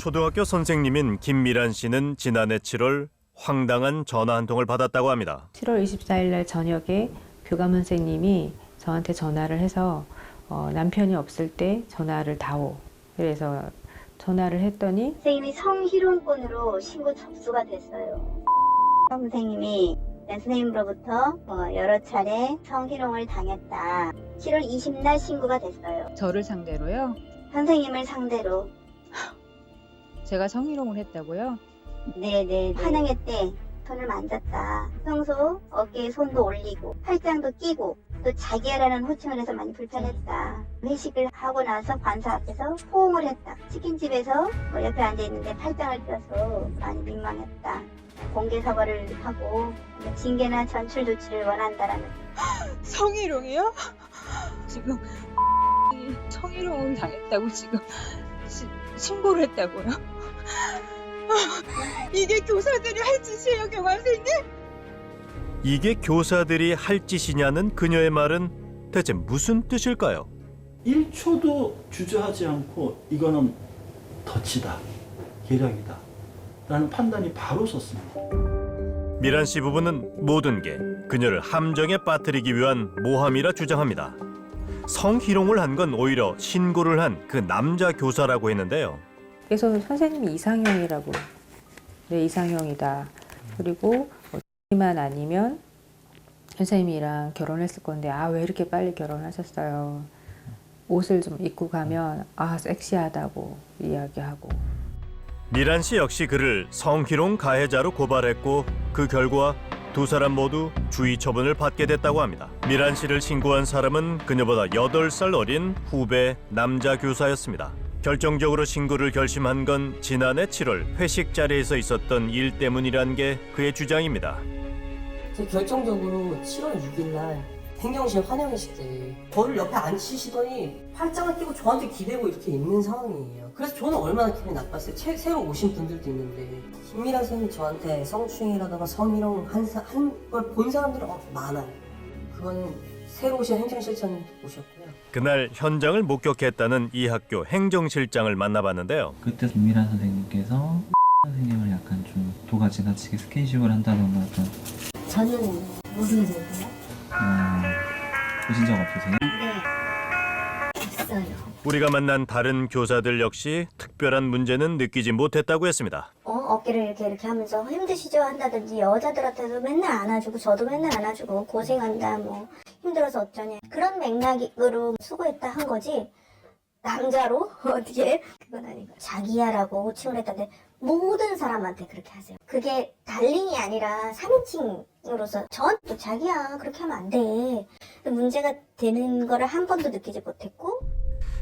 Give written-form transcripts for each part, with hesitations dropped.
초등학교 선생님인 김미란 씨는 지난해 7월 황당한 전화 한 통을 받았다고 합니다. 7월 24일 날 저녁에 교감 선생님이 저한테 전화를 해서 남편이 없을 때 전화를 다오. 그래서 전화를 했더니 선생님이 성희롱건으로 신고 접수가 됐어요. 선생님이 선생님으로부터 여러 차례 성희롱을 당했다. 7월 20날 신고가 됐어요. 저를 상대로요? 선생님을 상대로. 제가 성희롱을 했다고요? 네네. 환영회 때 손을 만졌다. 평소 어깨에 손도 올리고 팔짱도 끼고 또 자기야라는 호칭을 해서 많이 불편했다. 회식을 하고 나서 관사 앞에서 호응을 했다. 치킨집에서 옆에 앉아있는데 팔짱을 껴서 많이 민망했다. 공개 사과를 하고 징계나 전출 조치를 원한다라는. 성희롱이요? 지금 성희롱을 당했다고 지금 신고를 했다고요? 이게 교사들이 할 짓이에요, 교감 선생님? 이게 교사들이 할 짓이냐는 그녀의 말은 대체 무슨 뜻일까요? 1초도 주저하지 않고 이거는 덫이다, 계략이다 라는 판단이 바로 섰습니다. 미란 씨 부부는 모든 게 그녀를 함정에 빠뜨리기 위한 모함이라 주장합니다. 성희롱을 한 건 오히려 신고를 한 그 남자 교사라고 했는데요. 그래서 선생님이 이상형이라고. 네, 이상형이다. 그리고 만 아니면 선생님이랑 결혼했을 건데 왜 이렇게 빨리 결혼하셨어요. 옷을 좀 입고 가면 섹시하다고 이야기하고. 미란 씨 역시 그를 성희롱 가해자로 고발했고 그 결과 두 사람 모두 주의 처분을 받게 됐다고 합니다. 미란 씨를 신고한 사람은 그녀보다 8살 어린 후배 남자 교사였습니다. 결정적으로 신고를 결심한 건 지난해 7월 회식 자리에서 있었던 일 때문이란 게 그의 주장입니다. 결정적으로 7월 6일 날 행정실 환영회식 때 저를 옆에 앉히시더니 팔짱을 끼고 저한테 기대고 이렇게 있는 상황이에요. 그래서 저는 얼마나 기분이 나빴어요. 새로 오신 분들도 있는데 김미란 선생님이 저한테 성추행이라던가 성희롱 한 걸 본 사람들은 많아요. 그거는 새로 오신 행정실장님도 보셨고요. 그날 현장을 목격했다는 이 학교 행정실장을 만나봤는데요. 그때 김미란 선생님께서 선생님을 약간 좀 도가지가치게 스킨십을 한다던가 어떤 저는 무슨 소리요? 보신 적 없으세요? 네. 없어요. 우리가 만난 다른 교사들 역시 특별한 문제는 느끼지 못했다고 했습니다. 어깨를 이렇게 하면서 힘드시죠 한다든지 여자들한테도 맨날 안아주고 저도 맨날 안아주고 고생한다 뭐 힘들어서 어쩌냐 그런 맥락으로 수고했다 한 거지 남자로 어떻게 그건 아니고 자기야라고 호칭을 했던데 모든 사람한테 그렇게 하세요. 그게 달링이 아니라 3인칭으로서 저한테 자기야 그렇게 하면 안 돼. 문제가 되는 거를 한 번도 느끼지 못했고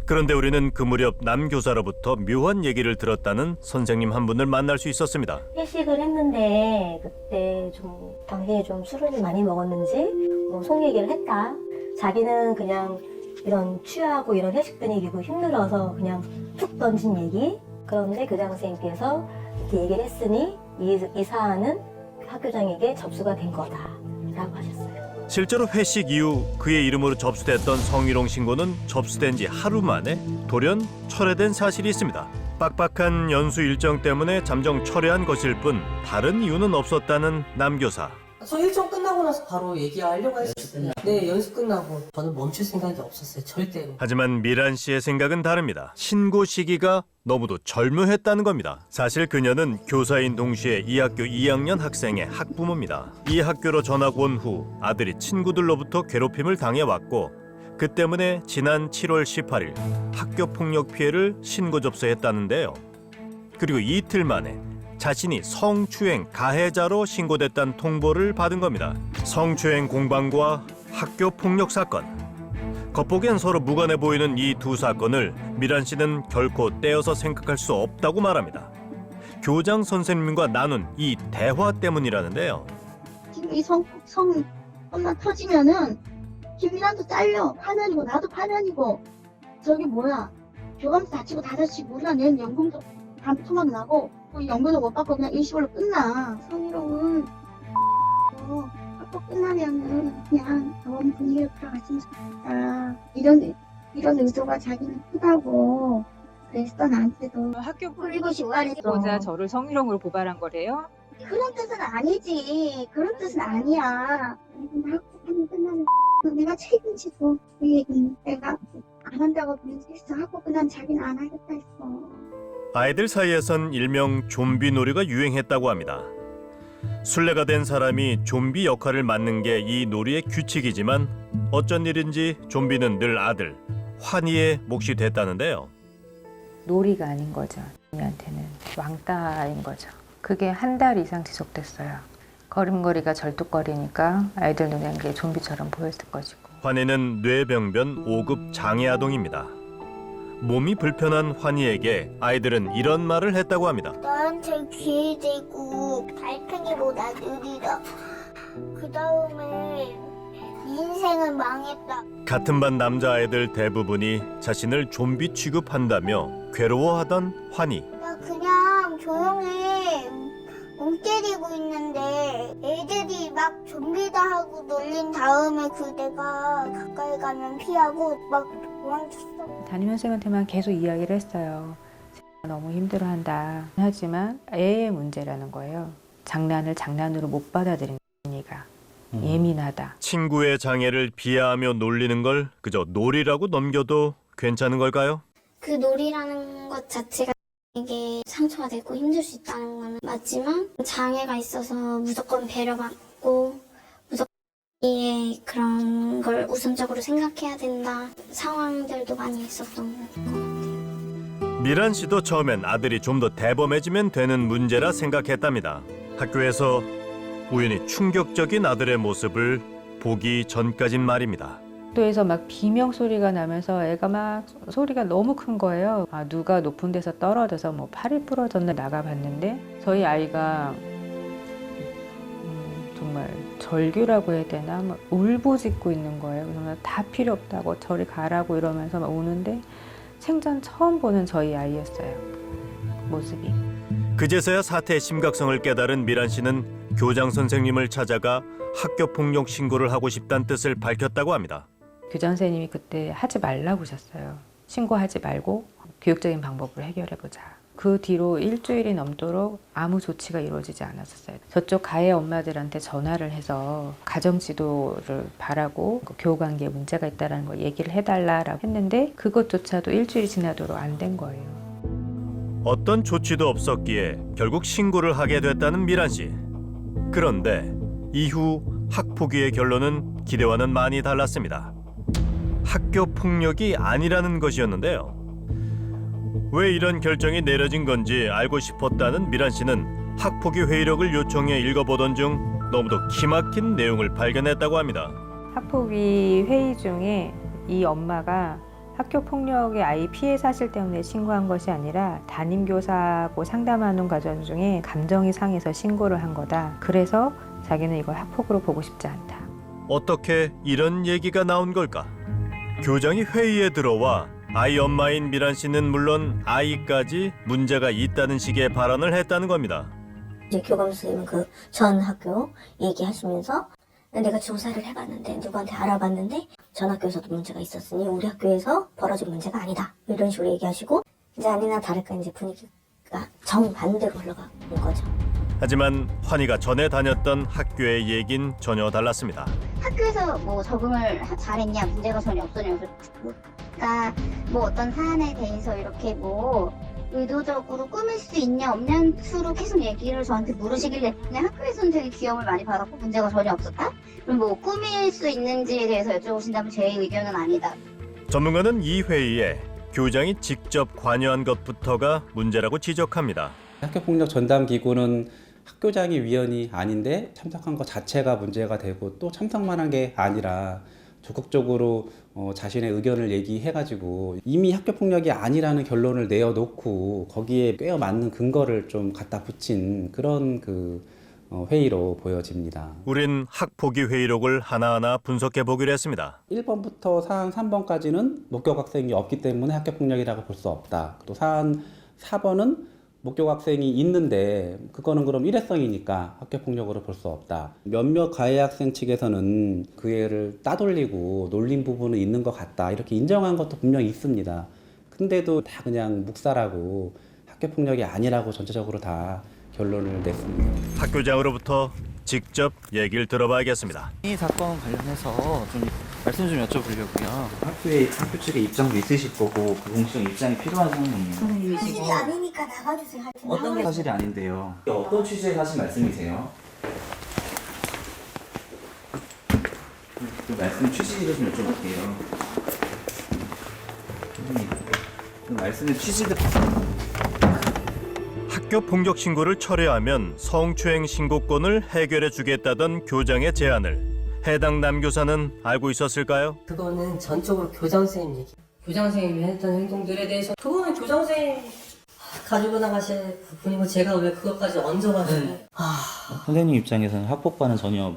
그런데 우리는 그 무렵 남 교사로부터 묘한 얘기를 들었다는 선생님 한 분을 만날 수 있었습니다. 회식을 했는데 그때 좀 당시에 좀 술을 많이 먹었는지 속 얘기를 했다. 자기는 그냥 이런 취하고 이런 회식 분위기고 힘들어서 그냥 툭 던진 얘기. 그런데 교장 선생님께서 이렇게 얘기를 했으니 이 사안은 학교장에게 접수가 된 거다라고 하셨어요. 실제로 회식 이후 그의 이름으로 접수됐던 성희롱 신고는 접수된 지 하루 만에 돌연 철회된 사실이 있습니다. 빡빡한 연수 일정 때문에 잠정 철회한 것일 뿐 다른 이유는 없었다는 남 교사. 저 일정 끝나고 나서 바로 얘기하려고 했어요. 네, 연습 끝나고 저는 멈출 생각이 없었어요. 절대로. 하지만 미란 씨의 생각은 다릅니다. 신고 시기가 너무도 절묘했다는 겁니다. 사실 그녀는 교사인 동시에 이 학교 2학년 학생의 학부모입니다. 이 학교로 전학 온 후 아들이 친구들로부터 괴롭힘을 당해왔고 그 때문에 지난 7월 18일 학교 폭력 피해를 신고 접수했다는데요. 그리고 이틀 만에 자신이 성추행 가해자로 신고됐다는 통보를 받은 겁니다. 성추행 공방과 학교 폭력 사건. 겉보기엔 서로 무관해 보이는 이 두 사건을 미란 씨는 결코 떼어서 생각할 수 없다고 말합니다. 교장 선생님과 나눈 이 대화 때문이라는데요. 지금 이 성건만 터지면은 김미란도 잘려. 파면이고 나도 파면이고 저기 뭐야 교감도 다치고 다 다치고 우리가 낸 연금도 반토막 나고 연금도 못 받고 그냥 일시불로 끝나. 성희롱은 학교 끝나면은 그냥 병원 분위기를 풀어갔으면 좋겠다. 이런 의도가 자기는 크다고 그랬어 나한테도. 학교 풀리고 싶다 그랬어. 보자 저를 성희롱으로 고발한 거래요? 그런 뜻은 아니지. 그런 뜻은 아니야. 학교는 끝나면 내가 책임지고 그 얘기는 내가 안 한다고 했어. 학교 끝나면 자기는 안 하겠다 했어. 아이들 사이에선 일명 좀비 놀이가 유행했다고 합니다. 순례가 된 사람이 좀비 역할을 맡는 게 이 놀이의 규칙이지만 어쩐 일인지 좀비는 늘 아들 환희의 몫이 됐다는데요. 놀이가 아닌 거죠. 우리한테는 왕따인 거죠. 그게 한 달 이상 지속됐어요. 걸음걸이가 절뚝거리니까 아이들 눈엔 그게 좀비처럼 보였을 것이고. 환희는 뇌병변 5급 장애아동입니다. 몸이 불편한 환희에게 아이들은 이런 말을 했다고 합니다. 나한테 귀에 대고 달팽이보다 느리다. 그 다음에 인생은 망했다. 같은 반 남자아이들 대부분이 자신을 좀비 취급한다며 괴로워하던 환희. 나 그냥 조용히 멍 때리고 있는데 애들이 막 좀비다 하고 놀린 다음에 그 내가 가까이 가면 피하고 막 도망쳤어. 담임선생한테만 계속 이야기를 했어요. 너무 힘들어한다. 하지만 애의 문제라는 거예요. 장난을 장난으로 못 받아들이는 애가 예민하다. 친구의 장애를 비하하며 놀리는 걸 그저 놀이라고 넘겨도 괜찮은 걸까요? 그 놀이라는 것 자체가 이게 상처가 되고 힘들 수 있다는 건 맞지만 장애가 있어서 무조건 배려받고 무조건 이 그런 걸 우선적으로 생각해야 된다 상황들도 많이 있었던 것 같아요. 미란 씨도 처음엔 아들이 좀 더 대범해지면 되는 문제라 생각했답니다. 학교에서 우연히 충격적인 아들의 모습을 보기 전까진 말입니다. 학교에서 막 비명 소리가 나면서 애가 막 소리가 너무 큰 거예요. 아, 누가 높은 데서 떨어져서 뭐 팔이 부러졌나 나가봤는데 저희 아이가 정말 절규라고 해야 되나 막 울부짖고 있는 거예요. 그래서 다 필요 없다고 저리 가라고 이러면서 막 우는데 생전 처음 보는 저희 아이였어요. 모습이. 그제서야 사태의 심각성을 깨달은 미란 씨는 교장 선생님을 찾아가 학교 폭력 신고를 하고 싶다는 뜻을 밝혔다고 합니다. 교장 선생님이 그때 하지 말라고 하셨어요. 신고하지 말고 교육적인 방법으로 해결해보자. 그 뒤로 일주일이 넘도록 아무 조치가 이루어지지 않았었어요. 저쪽 가해 엄마들한테 전화를 해서 가정지도를 바라고 교우관계에 문제가 있다는 걸 얘기를 해달라고 했는데 그것조차도 일주일이 지나도록 안 된 거예요. 어떤 조치도 없었기에 결국 신고를 하게 됐다는 미란 씨. 그런데 이후 학폭위의 결론은 기대와는 많이 달랐습니다. 학교 폭력이 아니라는 것이었는데요. 왜 이런 결정이 내려진 건지 알고 싶었다는 미란 씨는 학폭위 회의록을 요청해 읽어보던 중 너무도 기막힌 내용을 발견했다고 합니다. 학폭위 회의 중에 이 엄마가 학교 폭력의 아이 피해 사실 때문에 신고한 것이 아니라 담임교사하고 상담하는 과정 중에 감정이 상해서 신고를 한 거다. 그래서 자기는 이걸 학폭으로 보고 싶지 않다. 어떻게 이런 얘기가 나온 걸까? 교장이 회의에 들어와 아이 엄마인 미란 씨는 물론 아이까지 문제가 있다는 식의 발언을 했다는 겁니다. 이제 교감 선생님은 그 전 학교 얘기하시면서 내가 조사를 해봤는데 누구한테 알아봤는데 전 학교에서도 문제가 있었으니 우리 학교에서 벌어진 문제가 아니다 이런 식으로 얘기하시고 이제 아니나 다를까 이제 분위기가 정반대로 흘러간 거죠. 하지만 환희가 전에 다녔던 학교의 얘긴 전혀 달랐습니다. 학교에서 뭐 적응을 잘했냐 문제가 전혀 없었냐 그러니까 뭐 어떤 사안에 대해서 이렇게 뭐 의도적으로 꾸밀 수 있냐 없냐는 수로 계속 얘기를 저한테 물으시길래 그냥 학교에서는 되게 귀여움을 많이 받았고 문제가 전혀 없었다? 그럼 뭐 꾸밀 수 있는지에 대해서 여쭤보신다면 제 의견은 아니다. 전문가는 이 회의에 교장이 직접 관여한 것부터가 문제라고 지적합니다. 학교폭력 전담기구는 학교장의 위원이 아닌데 참석한 것 자체가 문제가 되고 또 참석만 한 게 아니라 적극적으로 자신의 의견을 얘기해가지고 이미 학교폭력이 아니라는 결론을 내어놓고 거기에 꿰어 맞는 근거를 좀 갖다 붙인 그런 회의로 보여집니다. 우린 학폭위 회의록을 하나하나 분석해 보기로 했습니다. 1번부터 사안 3번까지는 목격 학생이 없기 때문에 학교폭력이라고 볼 수 없다. 또 사안 4번은 목격 학생이 있는데 그거는 그럼 일회성이니까 학교폭력으로 볼 수 없다. 몇몇 가해 학생 측에서는 그 애를 따돌리고 놀린 부분은 있는 것 같다. 이렇게 인정한 것도 분명히 있습니다. 근데도 다 그냥 묵살하고 학교 폭력이 아니라고 전체적으로 다 결론을 냈습니다. 학교장으로부터 직접 얘기를 들어봐야겠습니다. 이 사건 관련해서 좀 말씀 좀 여쭤보려고요. 학교 측의 입장도 있으실 거고 그 공식 입장이 필요한 상황이에요. 사실이 아니니까 나가주세요. 할 텐데. 어떤 게 사실이 아닌데요. 어떤 취지에 하신 말씀이세요? 그 말씀 취지를 좀 여쭤볼게요. 그 말씀의 취지를 학교 폭력 신고를 철회하면 성추행 신고권을 해결해 주겠다던 교장의 제안을 해당 남교사는 알고 있었을까요? 그거는 전적으로 교장 선생님 얘기. 교장 선생님이 했던 행동들에 대해서 그거는 교장 선생님 가지고 나가실 부분이고 제가 왜 그것까지 얹어가지고 선생님 입장에서는 학폭과는 전혀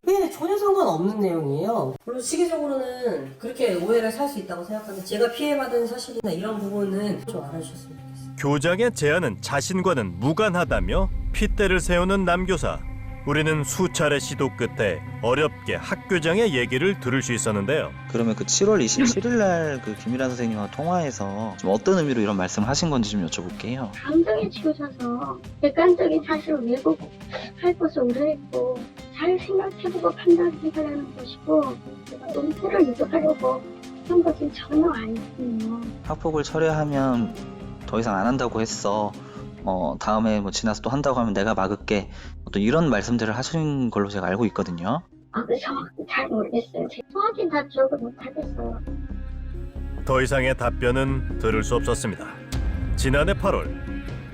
네, 전혀 상관없는 내용이에요. 물론 시기적으로는 그렇게 오해를 살 수 있다고 생각하는데 제가 피해받은 사실이나 이런 부분은 좀 알아주셨으면 좋겠어요. 교장의 제안은 자신과는 무관하다며 핏대를 세우는 남교사. 우리는 수차례 시도 끝에 어렵게 학교장의 얘기를 들을 수 있었는데요. 그러면 그 7월 27일 날 그 김일환 선생님과 통화해서 좀 어떤 의미로 이런 말씀을 하신 건지 좀 여쭤볼게요. 감정에 치우쳐서 객관적인 사실을 왜곡할 것을 우려했고 잘 생각해보고 판단해가라는 것이고 논리를 유도하려고 한 것은 전혀 아니거든요. 학폭을 철회하면 더 이상 안 한다고 했어. 다음에 뭐 지나서 또 한다고 하면 내가 막을게. 어떤 이런 말씀들을 하신 걸로 제가 알고 있거든요. 그 정확히 잘 모르겠어요. 정확히 다 기억을 못하겠어요. 더 이상의 답변은 들을 수 없었습니다. 지난해 8월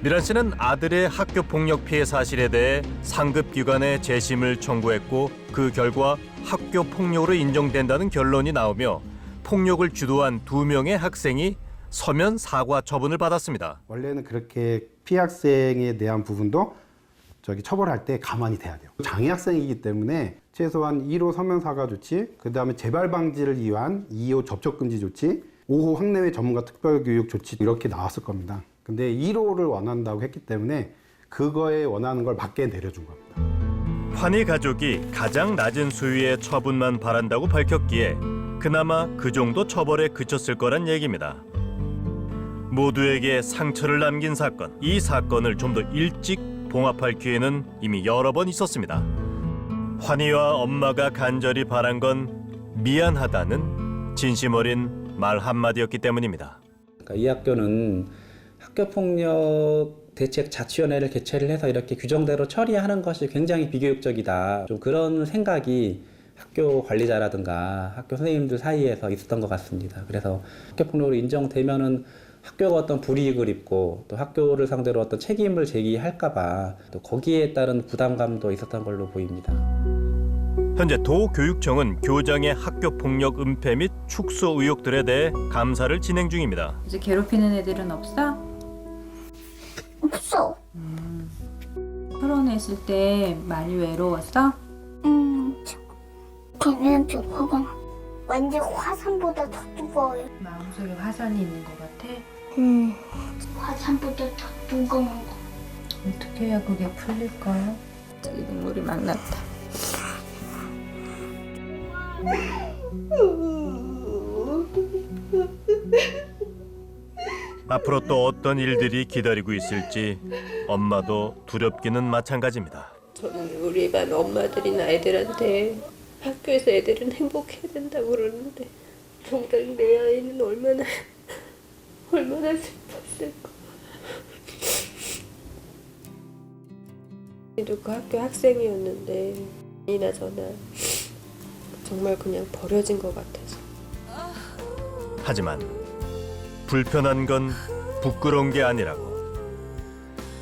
미란 씨는 아들의 학교 폭력 피해 사실에 대해 상급기관에 재심을 청구했고 그 결과 학교 폭력으로 인정된다는 결론이 나오며 폭력을 주도한 2명의 학생이 서면 사과 처분을 받았습니다. 원래는 그렇게 피해 학생에 대한 부분도 처벌할 때 가만히 돼야 돼요. 장애 학생이기 때문에 최소한 1호 서면 사과 조치, 그 다음에 재발 방지를 위한 2호 접촉 금지 조치, 5호 학내외 전문가 특별교육 조치 이렇게 나왔을 겁니다. 근데 1호를 원한다고 했기 때문에 그거에 원하는 걸 맞게 내려준 겁니다. 환희 가족이 가장 낮은 수위의 처분만 바란다고 밝혔기에 그나마 그 정도 처벌에 그쳤을 거란 얘기입니다. 모두에게 상처를 남긴 사건, 이 사건을 좀 더 일찍 봉합할 기회는 이미 여러 번 있었습니다. 환희와 엄마가 간절히 바란 건 미안하다는 진심 어린 말 한마디였기 때문입니다. 그러니까 이 학교는 학교폭력 대책 자치위원회를 개최를 해서 이렇게 규정대로 처리하는 것이 굉장히 비교육적이다. 좀 그런 생각이 학교 관리자라든가 학교 선생님들 사이에서 있었던 것 같습니다. 그래서 학교폭력으로 인정되면은 학교가 어떤 불이익을 입고 또 학교를 상대로 어떤 책임을 제기할까봐 또 거기에 따른 부담감도 있었던 걸로 보입니다. 현재 도교육청은 교장의 학교 폭력 은폐 및 축소 의혹들에 대해 감사를 진행 중입니다. 이제 괴롭히는 애들은 없어? 없어. 토론했을 때 많이 외로웠어? 그냥 조금 완전 화산보다 더 뜨거워요. 마음속에 화산이 있는 것 같아? 화산보다 더 무거운 거. 어떻게 해야 그게 풀릴까요? 갑자기 눈물이 막 났다. 앞으로 또 어떤 일들이 기다리고 있을지 엄마도 두렵기는 마찬가지입니다. 저는 우리 반 엄마들이나 애들한테 학교에서 애들은 행복해야 된다고 그러는데 정작 내 아이는 얼마나 슬펐을까. 그 학교 학생이었는데 이나 저나 정말 그냥 버려진 것 같아서. 하지만 불편한 건 부끄러운 게 아니라고.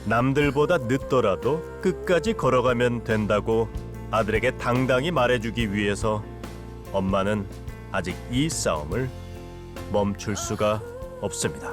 남들보다 늦더라도 끝까지 걸어가면 된다고 아들에게 당당히 말해주기 위해서 엄마는 아직 이 싸움을 멈출 수가 없습니다.